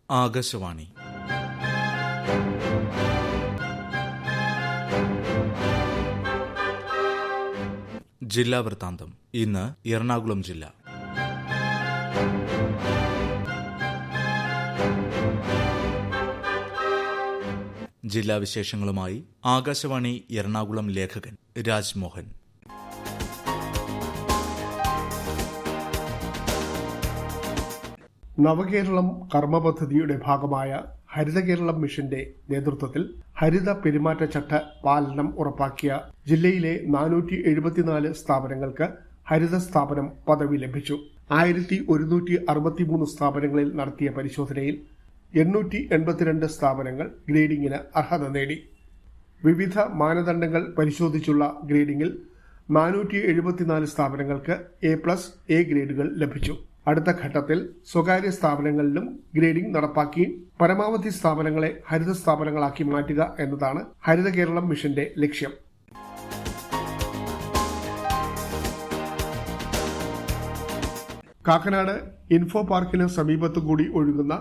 ആകാശവാണി. ജില്ലാ വൃത്താന്തം. ഇന്ന് എറണാകുളം ജില്ല. ജില്ലാ വിശേഷങ്ങളുമായി ആകാശവാണി എറണാകുളം ലേഖകൻ രാജ്മോഹൻ. നവകേരളം കർമ്മപദ്ധതിയുടെ ഭാഗമായ ഹരിത കേരളം മിഷന്റെ നേതൃത്വത്തിൽ ഹരിത പെരുമാറ്റച്ചട്ട പാലനം ഉറപ്പാക്കിയ ജില്ലയിലെ 474 സ്ഥാപനങ്ങൾക്ക് ഹരിത സ്ഥാപനം പദവി ലഭിച്ചു. 1163 സ്ഥാപനങ്ങളിൽ നടത്തിയ പരിശോധനയിൽ 882 സ്ഥാപനങ്ങൾ ഗ്രേഡിംഗിന് അർഹത നേടി. വിവിധ മാനദണ്ഡങ്ങൾ പരിശോധിച്ചുള്ള ഗ്രേഡിംഗിൽ 474 സ്ഥാപനങ്ങൾക്ക് A+ ഗ്രേഡുകൾ ലഭിച്ചു. അടുത്ത ഘട്ടത്തിൽ സ്വകാര്യ സ്ഥാപനങ്ങളിലും ഗ്രേഡിംഗ് നടപ്പാക്കി പരമാവധി സ്ഥാപനങ്ങളെ ഹരിത സ്ഥാപനങ്ങളാക്കി മാറ്റുക എന്നതാണ് ഹരിത കേരളം മിഷന്റെ ലക്ഷ്യം. കാക്കനാട് ഇൻഫോ പാർക്കിന് സമീപത്തുകൂടി ഒഴുകുന്ന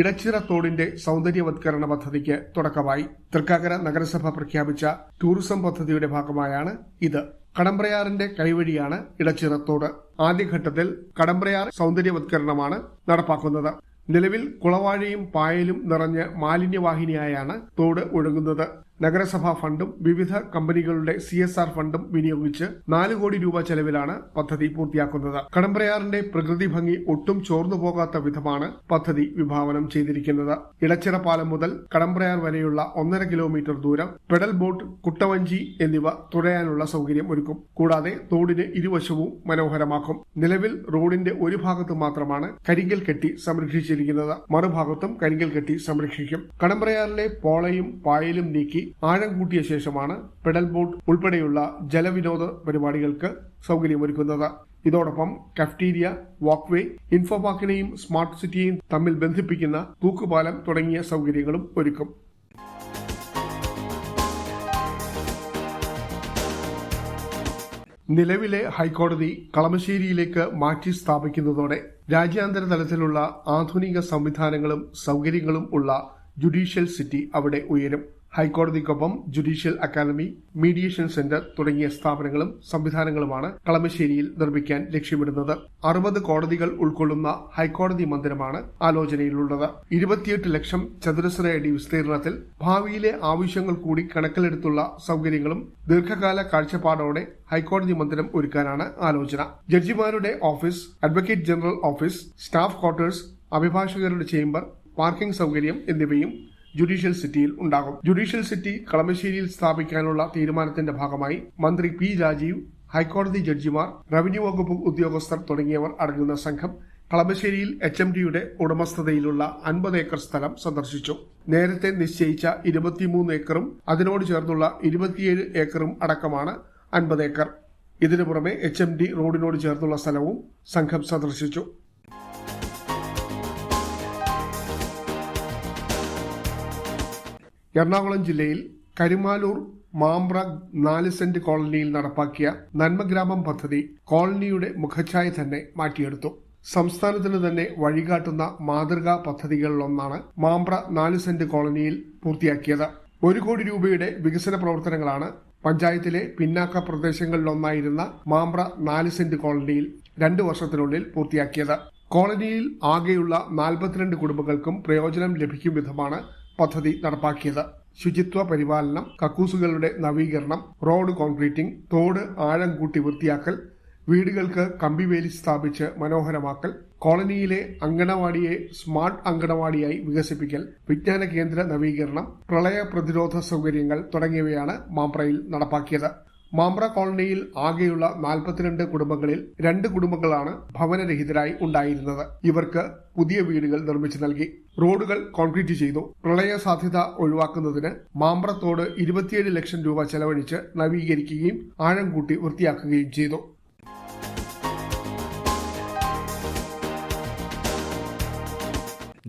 ഇടച്ചിറ തോടിന്റെ സൗന്ദര്യവത്കരണ പദ്ധതിക്ക് തുടക്കമായി. തൃക്കാക്കര നഗരസഭ പ്രഖ്യാപിച്ച ടൂറിസം പദ്ധതിയുടെ ഭാഗമായാണ് ഇത്. കടമ്പ്രയാറിന്റെ കൈവഴിയാണ് ഇടച്ചിറത്തോട്. ആദ്യഘട്ടത്തിൽ കടമ്പ്രയാർ സൗന്ദര്യവത്കരണമാണ് നടപ്പാക്കുന്നത്. നിലവിൽ കുളവാഴയും പായലും നിറഞ്ഞ് മാലിന്യവാഹിനിയായാണ് തോട് ഒഴുകുന്നത്. നഗരസഭാ ഫണ്ടും വിവിധ കമ്പനികളുടെ CSR ഫണ്ടും വിനിയോഗിച്ച് 4 കോടി രൂപ ചെലവിലാണ് പദ്ധതി പൂർത്തിയാക്കുന്നത്. കടമ്പ്രയാറിന്റെ പ്രകൃതി ഭംഗി ഒട്ടും ചോർന്നു പോകാത്ത വിധമാണ് പദ്ധതി വിഭാവനം ചെയ്തിരിക്കുന്നത്. ഇടച്ചിറ പാലം മുതൽ കടമ്പ്രയാർ വരെയുള്ള 1.5 കിലോമീറ്റർ ദൂരം പെഡൽ ബോട്ട്, കുട്ടവഞ്ചി എന്നിവ തുഴയാനുള്ള സൗകര്യം ഒരുക്കും. കൂടാതെ തോടിന് ഇരുവശവും മനോഹരമാക്കും. നിലവിൽ റോഡിന്റെ ഒരു ഭാഗത്ത് മാത്രമാണ് കരിങ്കൽ കെട്ടി സംരക്ഷിച്ചിരിക്കുന്നത്. മറുഭാഗത്തും കരിങ്കൽ കെട്ടി സംരക്ഷിക്കും. കടമ്പ്രയാറിലെ പോളയും പായലും നീക്കി ആഴം കൂട്ടിയ ശേഷമാണ് പെഡൽ ബോട്ട് ഉൾപ്പെടെയുള്ള ജലവിനോദ പരിപാടികൾക്ക് സൗകര്യമൊരുക്കുന്നത്. ഇതോടൊപ്പം കഫ്റ്റീരിയ, വാക്ക്വേ, ഇൻഫോ പാർക്കിനെയും സ്മാർട്ട് സിറ്റിയെയും തമ്മിൽ ബന്ധിപ്പിക്കുന്ന തൂക്കുപാലം തുടങ്ങിയ സൗകര്യങ്ങളും ഒരുക്കും. നിലവിലെ ഹൈക്കോടതി കളമശ്ശേരിയിലേക്ക് മാറ്റി സ്ഥാപിക്കുന്നതോടെ രാജ്യാന്തര തലത്തിലുള്ള ആധുനിക സംവിധാനങ്ങളും സൗകര്യങ്ങളും ഉള്ള ജുഡീഷ്യൽ സിറ്റി അവിടെ ഉയരും. ഹൈക്കോടതിക്കൊപ്പം ജുഡീഷ്യൽ അക്കാദമി, മീഡിയേഷൻ സെന്റർ തുടങ്ങിയ സ്ഥാപനങ്ങളും സംവിധാനങ്ങളുമാണ് കളമശ്ശേരിയിൽ നിർമ്മിക്കാൻ ലക്ഷ്യമിടുന്നത്. 60 കോടതികൾ ഉൾക്കൊള്ളുന്ന ഹൈക്കോടതി മന്ദിരമാണ് ആലോചനയിലുള്ളത്. 28 ലക്ഷം ചതുരശ്ര അടി വിസ്തീർണത്തിൽ ഭാവിയിലെ ആവശ്യങ്ങൾ കൂടി കണക്കിലെടുത്തുള്ള സൗകര്യങ്ങളും ദീർഘകാല കാഴ്ചപ്പാടോടെ ഹൈക്കോടതി മന്ദിരം ഒരുക്കാനാണ് ആലോചന. ജഡ്ജിമാരുടെ office, advocate general office, staff quarters, അഭിഭാഷകരുടെ ചേംബർ, പാർക്കിംഗ് സൗകര്യം എന്നിവയും ജുഡീഷ്യൽ സിറ്റിയിൽ ഉണ്ടാകും. ജുഡീഷ്യൽ സിറ്റി കളമശ്ശേരിയിൽ സ്ഥാപിക്കാനുള്ള തീരുമാനത്തിന്റെ ഭാഗമായി മന്ത്രി P. രാജീവ്, ഹൈക്കോടതി ജഡ്ജിമാർ, റവന്യൂ വകുപ്പ് ഉദ്യോഗസ്ഥർ തുടങ്ങിയവർ അടങ്ങുന്ന സംഘം കളമശ്ശേരിയിൽ HMDയുടെ ഉടമസ്ഥതയിലുള്ള 50 ഏക്കർ സ്ഥലം സന്ദർശിച്ചു. നേരത്തെ നിശ്ചയിച്ച 23 ഏക്കറും അതിനോട് ചേർന്നുള്ള 27 ഏക്കറും അടക്കമാണ് 50 ഏക്കർ. ഇതിനു പുറമെ HMD റോഡിനോട് ചേർന്നുള്ള സ്ഥലവും സംഘം സന്ദർശിച്ചു. എറണാകുളം ജില്ലയിൽ കരുമാലൂർ മാമ്പ്ര 4 സെന്റ് കോളനിയിൽ നടപ്പാക്കിയ നന്മഗ്രാമം പദ്ധതി കോളനിയുടെ മുഖച്ഛായ തന്നെ മാറ്റിയെടുത്തു. സംസ്ഥാനത്തിന് തന്നെ വഴികാട്ടുന്ന മാതൃകാ പദ്ധതികളിലൊന്നാണ് മാമ്പ്ര 4 സെന്റ് കോളനിയിൽ പൂർത്തിയാക്കിയത്. 1 കോടി രൂപയുടെ വികസന പ്രവർത്തനങ്ങളാണ് പഞ്ചായത്തിലെ പിന്നാക്ക പ്രദേശങ്ങളിലൊന്നായിരുന്ന മാമ്പ്ര 4 സെന്റ് കോളനിയിൽ 2 വർഷത്തിനുള്ളിൽ പൂർത്തിയാക്കിയത്. കോളനിയിൽ ആകെയുള്ള 42 കുടുംബങ്ങൾക്കും പ്രയോജനം ലഭിക്കും വിധമാണ് പദ്ധതി നടപ്പാക്കിയത്. ശുചിത്വ പരിപാലനം, കക്കൂസുകളുടെ നവീകരണം, റോഡ് കോൺക്രീറ്റിംഗ്, തോട് ആഴം കൂട്ടി വൃത്തിയാക്കൽ, വീടുകൾക്ക് കമ്പിവേലി സ്ഥാപിച്ച് മനോഹരമാക്കൽ, കോളനിയിലെ അങ്കണവാടിയെ സ്മാർട്ട് അങ്കണവാടിയായി വികസിപ്പിക്കൽ, വിജ്ഞാന കേന്ദ്ര നവീകരണം, പ്രളയ പ്രതിരോധ സൗകര്യങ്ങൾ തുടങ്ങിയവയാണ് മാമ്പ്രയിൽ നടപ്പാക്കിയത്. മാമ്പ്ര കോളനിയിൽ ആകെയുള്ള 42 കുടുംബങ്ങളിൽ 2 കുടുംബങ്ങളാണ് ഭവനരഹിതരായി ഉണ്ടായിരുന്നത്. ഇവർക്ക് പുതിയ വീടുകൾ നിർമ്മിച്ചു നൽകി. റോഡുകൾ കോൺക്രീറ്റ് ചെയ്തു. പ്രളയ സാധ്യത ഒഴിവാക്കുന്നതിന് മാമ്പ്രത്തോട് 27 ലക്ഷം രൂപ ചെലവഴിച്ച് നവീകരിക്കുകയും ആഴം കൂട്ടി വൃത്തിയാക്കുകയും ചെയ്തു.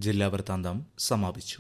ജില്ലാ വൃത്താന്തം സമാപിച്ചു.